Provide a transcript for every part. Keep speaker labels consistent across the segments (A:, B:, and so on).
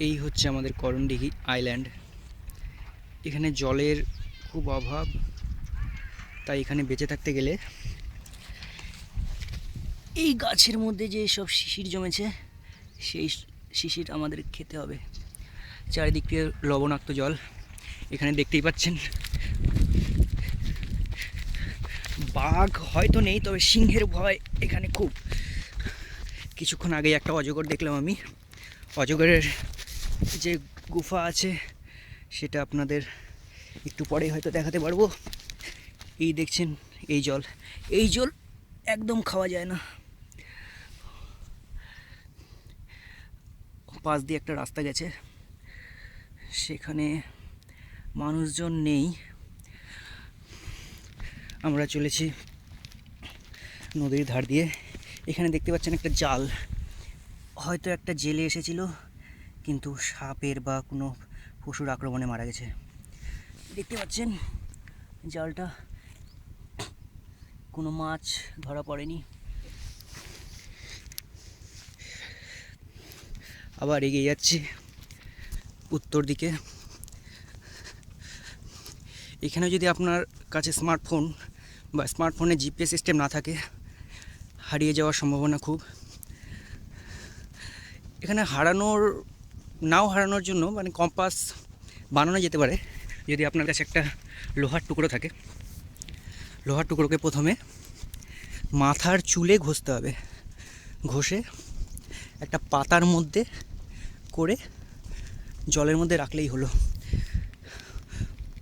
A: এই হচ্ছে আমাদের করণদিঘি আইল্যান্ড। এখানে জলের খুব অভাব, তাই এখানে বেঁচে থাকতে গেলে এই গাছের মধ্যে যে সব শিশির জমেছে সেই শিশির আমাদের খেতে হবে। চারিদিক দিয়ে লবণাক্ত জল, এখানে দেখতেই পাচ্ছেন। বাঘ হয়তো নেই, তবে সিংহের ভয় এখানে খুব। কিছুক্ষণ আগে একটা অজগর দেখলাম আমি। অজগরের যে গুফা আছে সেটা আপনাদের একটু পরে হয়তো দেখাতে পারবো। এই দেখছেন এই জল একদম খাওয়া যায় না। পাশ দিয়ে একটা রাস্তা গেছে, সেখানে মানুষজন নেই। আমরা চলেছি নদীর ধার দিয়ে। এখানে দেখতে পাচ্ছেন একটা জাল, হয়তো একটা জেলে এসেছিল, কিন্তু সাপের বা কোনো পশুর আক্রমণে মারা গেছে। দেখতে পাচ্ছেন জালটা, কোনো মাছ ধরা পড়েনি। আবার এগিয়ে যাচ্ছি উত্তর দিকে। এখানে যদি আপনার কাছে স্মার্টফোন বা স্মার্টফোনে জিপিএস সিস্টেম না থাকে, হারিয়ে যাওয়ার সম্ভাবনা খুব। এখানে নাও হারানোর জন্য মানে কম্পাস বানানো যেতে পারে, যদি আপনার কাছে একটা লোহার টুকরো থাকে। লোহার টুকরোকে প্রথমে মাথার চুলে ঘষতে হবে, ঘষে একটা পাতার মধ্যে করে জলের মধ্যে রাখলেই হলো,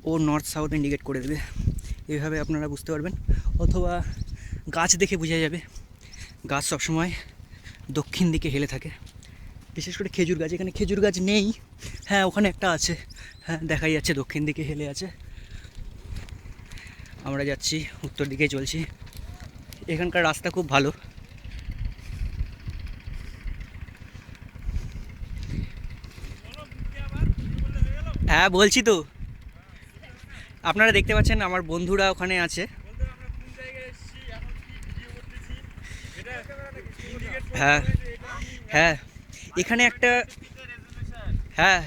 A: ও নর্থ সাউথ ইন্ডিকেট করে দেবে। এইভাবে আপনারা বুঝতে পারবেন, অথবা গাছ দেখে বোঝা যাবে। গাছ সবসময় দক্ষিণ দিকে হেলে থাকে, বিশেষ করে খেজুর গাছ। এখানে খেজুর গাছ নেই, হ্যাঁ ওখানে একটা আছে, হ্যাঁ দেখাই যাচ্ছে দক্ষিণ দিকে হেলে আছে। আমরা যাচ্ছি উত্তর দিকে, চলছি। এখানকার রাস্তা খুব ভালো। হ্যাঁ বলছি তো, আপনারা দেখতে পাচ্ছেন আমার বন্ধুরা ওখানে আছে। হ্যাঁ হ্যাঁ, এখানে একটা, হ্যাঁ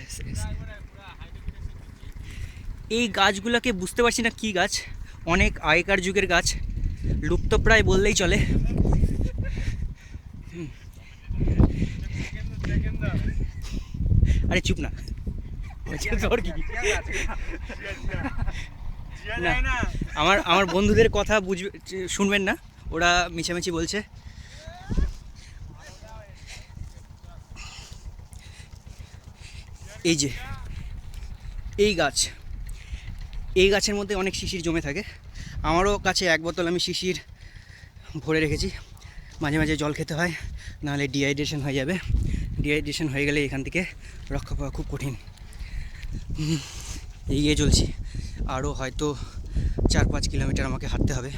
A: এই গাছগুলোকে বুঝতে পারছি না কী গাছ, অনেক আগেকার যুগের গাছ, লুপ্তপ্রায় বললেই চলে। আরে চুপ না, না আমার বন্ধুদের কথা শুনবেন না, ওরা মিছামিছি বলছে। এই যে এই গাছের মধ্যে অনেক শিশির জমে থাকে। আমারও কাছে এক বোতল আমি শিশির ভরে রেখেছি। মাঝে মাঝে জল খেতে হয়, নাহলে ডিহাইড্রেশন হয়ে যাবে। ডিহাইড্রেশন হয়ে গেলে এখান থেকে রক্ষা পাওয়া খুব কঠিন। এগিয়ে চলছি, আরও হয়তো 4-5 কিলোমিটার আমাকে হাঁটতে হবে।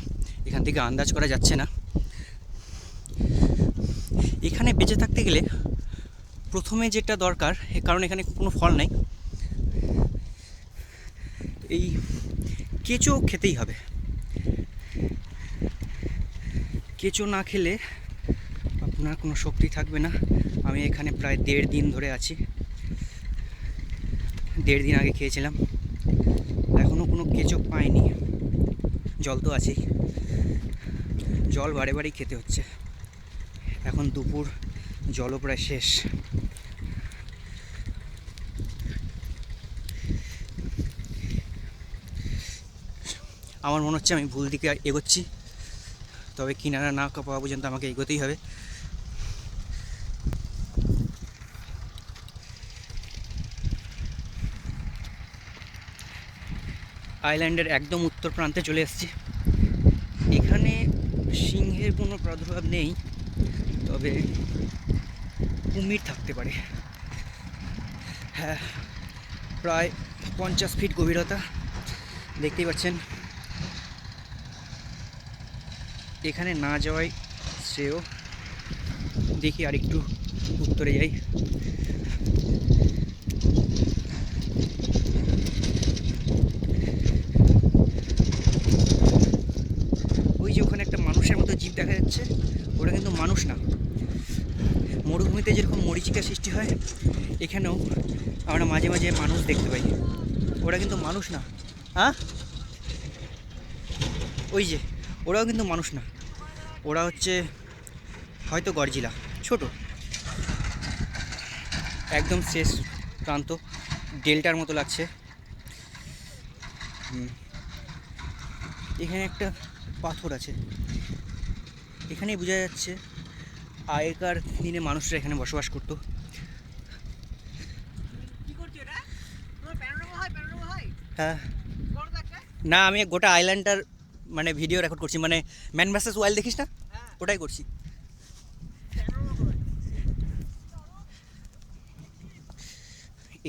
A: এখান থেকে আন্দাজ করা যাচ্ছে না। এখানে বেঁচে থাকতে গেলে প্রথমে যেটা দরকার, কারণ এখানে কোনো ফল নেই, এই কেঁচো খেতেই হবে। কেঁচো না খেলে আপনার কোনো শক্তি থাকবে না। আমি এখানে প্রায় 1.5 দিন ধরে আছি। 1.5 দিন আগে খেয়েছিলাম, এখনও কোনো কেঁচো পাইনি। জল তো আছেই, জল বারে বারেই খেতে হচ্ছে। এখন দুপুর, জলও প্রায় শেষ। আমার মনে হচ্ছে আমি ভুল দিকে এগোচ্ছি, তবে কিনারা না পাওয়া পর্যন্ত আমাকে এগোতেই হবে। আইল্যান্ডের একদম উত্তর প্রান্তে চলে এসেছি। এখানে সিংহের কোনো প্রাদুর্ভাব নেই, তবে কুমির থাকতে পারে। হ্যাঁ, প্রায় 50 ফিট গভীরতা, দেখতেই পাচ্ছেন। এখানে না যাওয়াই শ্রেয়। দেখি আর একটু উত্তরে যাই। ওই যে ওখানে একটা মানুষের মতো জীব দেখা যাচ্ছে, ওটা কিন্তু মানুষ না, মরুভূমি মরুভূমিতে যেরকম মরীচিকা সৃষ্টি হয়, এখানেও আমরা মাঝে মাঝে মানুষ দেখতে পাই। ওরা কিন্তু মানুষ না, হ্যাঁ ওই যে, ওরাও কিন্তু মানুষ না, ওরা হচ্ছে হয়তো গডজিলা, ছোট, একদম শেষ প্রান্ত, ডেল্টার মতো লাগছে। এখানে একটা পাথর আছে, এখানেই বোঝা যাচ্ছে আগেকার দিনে মানুষরা এখানে বসবাস করতো। হ্যাঁ, না আমি গোটা আইল্যান্ডটার মানে ভিডিও রেকর্ড করছি, মানে ম্যান ভার্সেস ওয়াইল্ড দেখিস না, ওটাই করছি।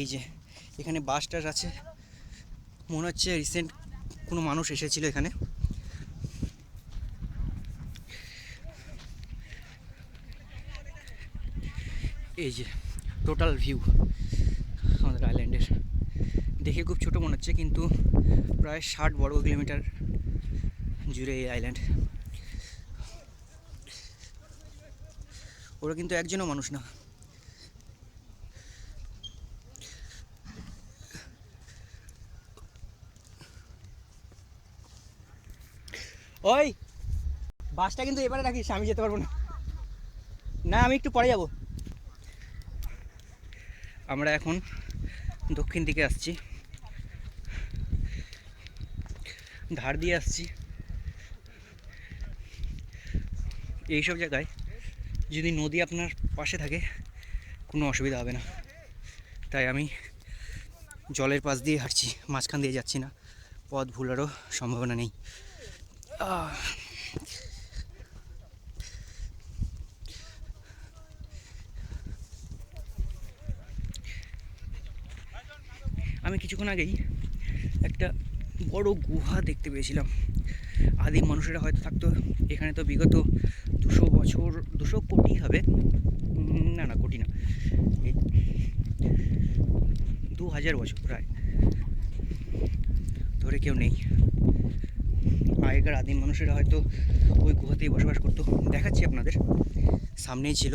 A: এই যে এখানে বাস টাস আছে, মনে হচ্ছে রিসেন্ট কোনো মানুষ এসেছিল এখানে। এই যে টোটাল ভিউ আমাদের আইল্যান্ডের, দেখে খুব ছোট মনে হচ্ছে কিন্তু প্রায় 60 বর্গ কিলোমিটার জুড়ে এই আইল্যান্ড। ওরা কিন্তু একজনও মানুষ না। ওই বাসটা কিন্তু এবারে রাখিস, আমি যেতে পারবো না, না আমি একটু পরে যাব। আমরা এখন দক্ষিণ দিকে আসছি, ধার দিয়ে আসছি। এইসব জায়গায় যদি নদী আপনার পাশে থাকে কোনো অসুবিধা হবে না, তাই আমি জলের পাশ দিয়ে হাঁটছি, মাঝখান দিয়ে যাচ্ছি না, পথ ভুলারও সম্ভাবনা নেই। আমি কিছুক্ষণ আগেই একটা বড় গুহা দেখতে পেয়েছিলাম, আদিম মানুষেরা হয়তো থাকতো এখানে। তো বিগত 200 বছর, 200 কোটি হবে, না না কোটি না, এই 2000 বছর প্রায় ধরে কেউ নেই। আগেকার আদিম মানুষেরা হয়তো ওই গুহাতেই বসবাস করতো। দেখাচ্ছি আপনাদের, সামনেই ছিল,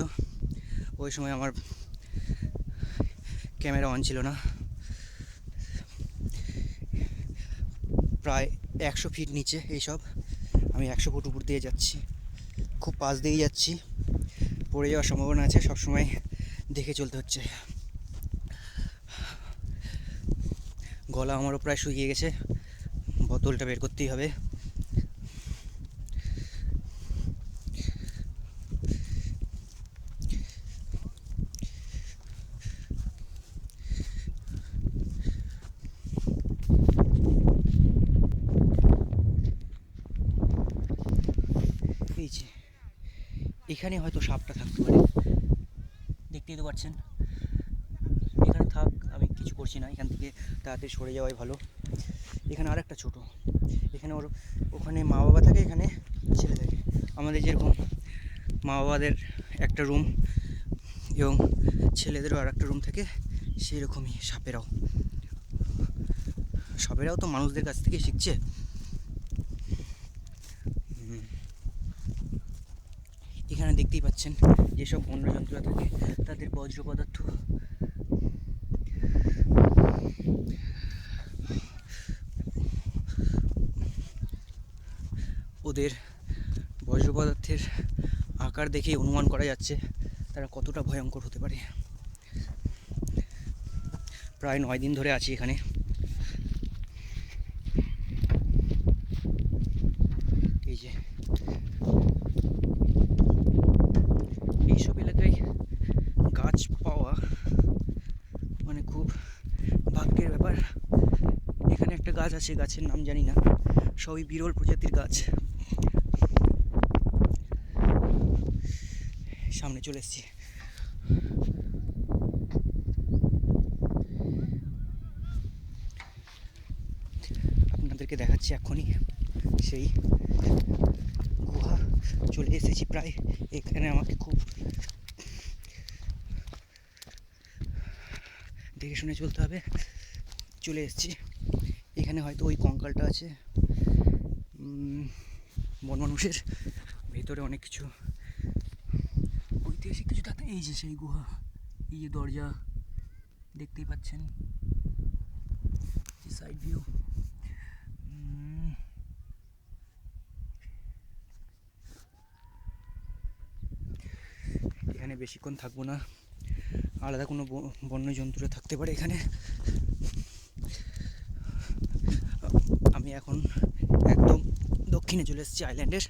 A: ওই সময় আমার ক্যামেরা অন ছিল না। প্রায় 100 ফিট নিচে এইসব, আমি 100 ফুট উপর দিয়ে যাচ্ছি, খুব পাশ দিয়েই যাচ্ছি, পড়ে যাওয়ার সম্ভাবনা আছে, সবসময় দেখে চলতে হচ্ছে। গলা আমারও প্রায় শুকিয়ে গেছে, বোতলটা বের করতেই হবে। এই যে এখানে হয়তো সাপটা থাকতে পারে, দেখতেই তো পাচ্ছেন। এখানে থাক, আমি কিছু করছি না, এখান থেকে তাড়াতাড়ি সরে যাওয়াই ভালো। এখানে আর একটা ছোটো, এখানে ওর ওখানে মা বাবা থাকে, এখানে ছেলে থাকে। আমাদের যেরকম মা বাবাদের একটা রুম এবং ছেলেদেরও আর একটা রুম থাকে, সেই রকমই সাপেরাও। সাপেরাও তো মানুষদের কাছ থেকে শিখছে। এখানে দেখতেই পাচ্ছেন যেসব বন্যজন্তুরা থাকে তাদের বজ্র পদার্থ, ওদের বজ্র পদার্থের আকার দেখেই অনুমান করা যাচ্ছে তারা কতটা ভয়ঙ্কর হতে পারে। প্রায় 9 দিন ধরে আছি এখানে। এই যে এইসব এলাকায় গাছ পাওয়া মানে খুব ভাগ্যের ব্যাপার। এখানে একটা গাছ আছে, গাছের নাম জানি না, সবই বিরল প্রজাতির গাছ। সামনে চলে এসেছি, আপনাদেরকে দেখাচ্ছি এখনই সেই গুহা। চলে এসেছি প্রায়, এখানে আমাকে খুব দেখে শুনে চলতে হবে। চলে এসেছি, এখানে হয়তো ওই কঙ্কালটা আছে, বন মানুষের ভেতরে অনেক কিছু ওই ঐতিহাসিক কিছু থাকতে, এই যে সেই গুহা, এই যে দরজা দেখতেই পাচ্ছেন, সাইড ভিউ। এখানে বেশিক্ষণ থাকবো না, আলাদা কোনো বন্য জন্তুরা থাকতে পারে এখানে। আমি এখন একদম দক্ষিণে চলে এসেছি আইল্যান্ডের।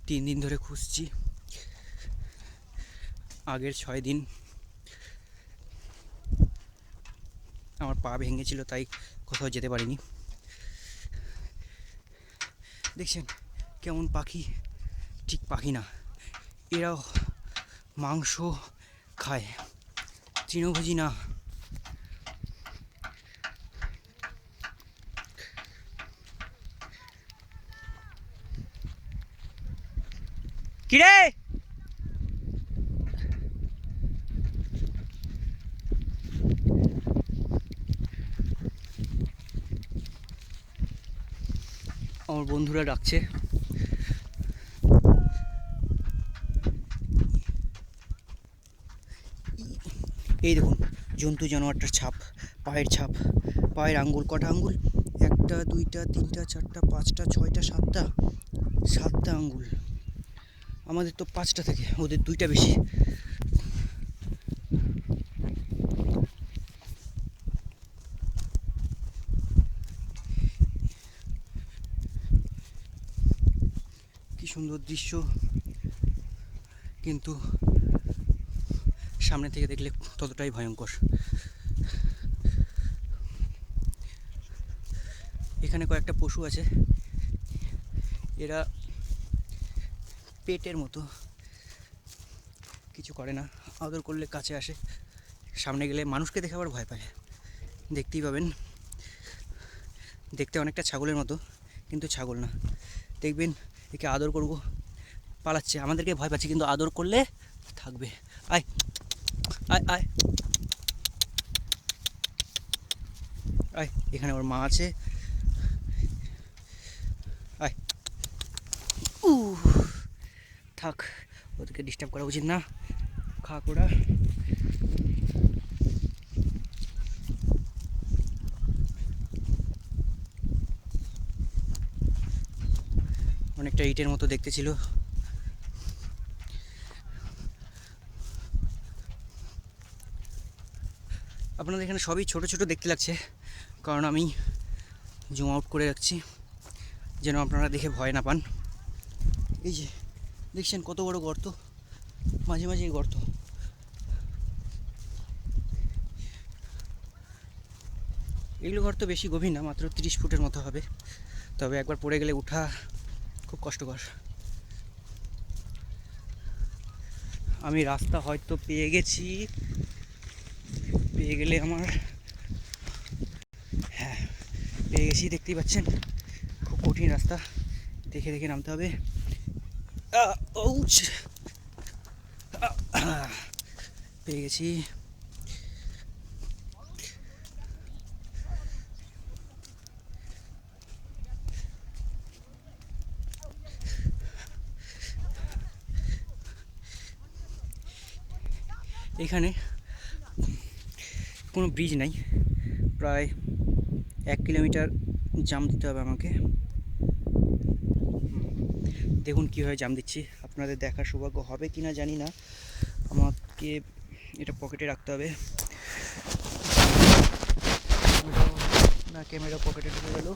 A: তিন দিন ধরে খুঁজছি, আগের 6 দিন আমার পা ভেঙেছিল, তাই কোথাও যেতে পারিনি। দেখছেন কেমন পাখি, ঠিক পাখি না, এরাও মাংস খায়, তৃণভোজী না। কিরে আমার বন্ধুরা ডাকছে। এই দেখুন জন্তু জানোয়ারটার ছাপ, পায়ের ছাপ, পায়ের আঙ্গুল, কটা আঙ্গুল, 1টা 2টা 3টা 4টা 5টা 6টা 7টা আঙ্গুল। আমাদের তো 5টা থাকে, ওদের 2টা বেশি। কি সুন্দর দৃশ্য, কিন্তু সামনে থেকে দেখলে ততটাই ভয়ঙ্কর। এখানে কয়েকটা পশু আছে, এরা পেটের মতো, কিছু করে না, আদর করলে কাছে আসে, সামনে গেলে মানুষকে দেখে আবার ভয় পায়। দেখতেই পাবেন, দেখতে অনেকটা ছাগলের মতো, কিন্তু ছাগল না। দেখবেন একে আদর করব, পালাচ্ছে, আমাদেরকে ভয় পাচ্ছে, কিন্তু আদর করলে থাকবে। আয় আয় আয় আয়, এখানে ওর মা আছে, আয়। থাক, ওদেরকে ডিস্টার্ব করা উচিত না, খাক ওরা। অনেকটা ইটের মতো দেখতে ছিল। আপনাদের এখানে সবই ছোট ছোট দেখতে লাগছে, কারণ আমি জুম আউট করে রাখছি যেন আপনারা দেখে ভয় না পান। এই যে দেখছেন কত বড় গর্ত, মাঝে মাঝে গর্ত। এগুলো গর্ত বেশি গভীর না, মাত্র 30 ফুটের মতো হবে, তবে একবার পড়ে গেলে ওঠা খুব কষ্টকর। আমি রাস্তা হয়তো পেয়ে গেছি, পেয়ে গেলে আমার, হ্যাঁ পেয়ে গেছি, দেখতেই পাচ্ছেন খুব কঠিন রাস্তা, দেখে দেখে নামতে হবে। পেয়ে গেছি। এখানে কোনো ব্রিজ নাই, প্রায় 1 কিলোমিটার জাম দিতে হবে আমাকে। দেখুন কীভাবে জাম দিচ্ছি, আপনাদের দেখার সৌভাগ্য হবে কি না জানি না। আমাকে এটা পকেটে রাখতে হবে, না ক্যামেরা পকেটে ঢুকে গেল।